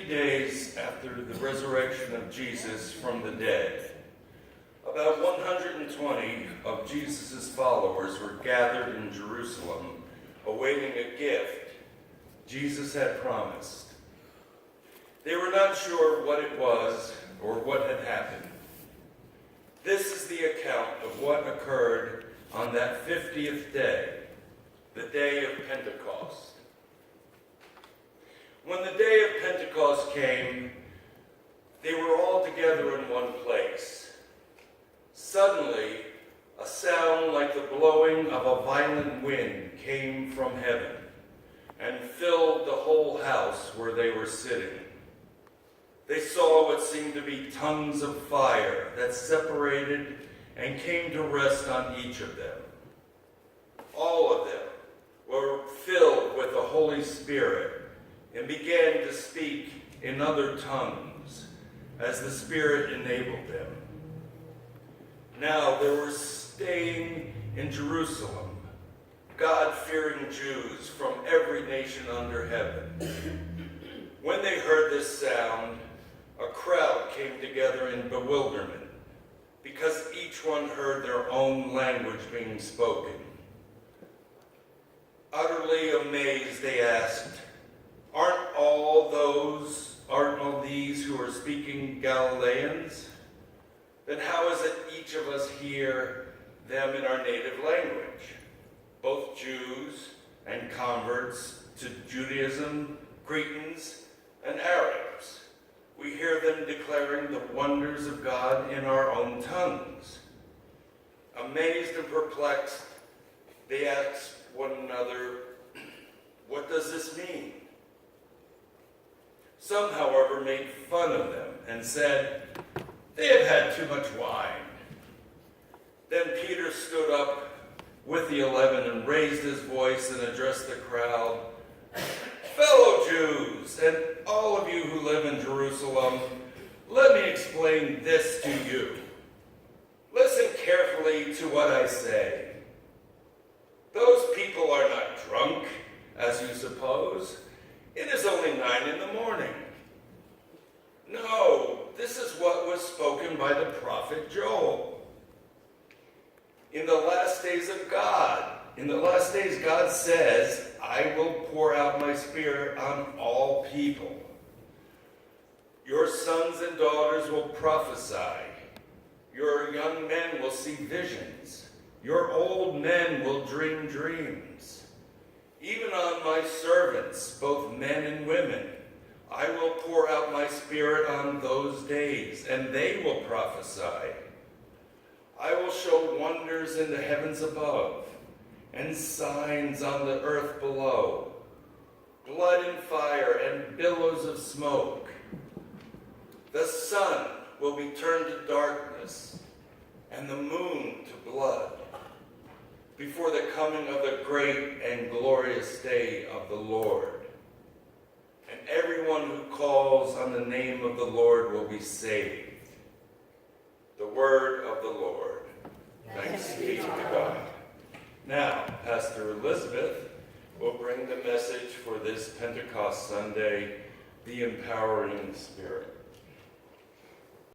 days after the resurrection of Jesus from the dead, about 120 of Jesus' followers were gathered in Jerusalem, awaiting a gift Jesus had promised. They were not sure what it was or what had happened. This is the account of what occurred on that 50th day, the day of Pentecost. When the day of Pentecost came, they were all together in one place. Suddenly, a sound like the blowing of a violent wind came from heaven and filled the whole house where they were sitting. They saw what seemed to be tongues of fire that separated and came to rest on each of them. All of them were filled with the Holy Spirit and began to speak in other tongues as the Spirit enabled them. Now there were staying in Jerusalem God-fearing Jews from every nation under heaven. When they heard this sound, a crowd came together in bewilderment, because each one heard their own language being spoken. Utterly amazed, they asked, Aren't all these who are speaking Galileans? Then how is it each of us hear them in our native language? Both Jews and converts to Judaism, Cretans and Arabs. We hear them declaring the wonders of God in our own tongues. Amazed and perplexed, they asked one another, What does this mean? Some, however, made fun of them and said, They have had too much wine. Then Peter stood up with the 11 and raised his voice and addressed the crowd. Fellow Jews, and all of you who live in Jerusalem, let me explain this to you. Listen carefully to what I say. Those people are not drunk, as you suppose. It is only 9 in the morning. No, this is what was spoken by the prophet Joel. In the last days, God says, I will pour out my Spirit on all people. Your sons and daughters will prophesy. Your young men will see visions. Your old men will dream dreams. Even on my servants, both men and women, I will pour out my Spirit on those days, and they will prophesy. I will show wonders in the heavens above and signs on the earth below, blood and fire and billows of smoke. The sun will be turned to darkness and the moon to blood before the coming of the great and glorious day of the Lord. And everyone who calls on the name of the Lord will be saved. The word of the Lord. Thanks be to God. Now, Pastor Elizabeth will bring the message for this Pentecost Sunday, the Empowering Spirit.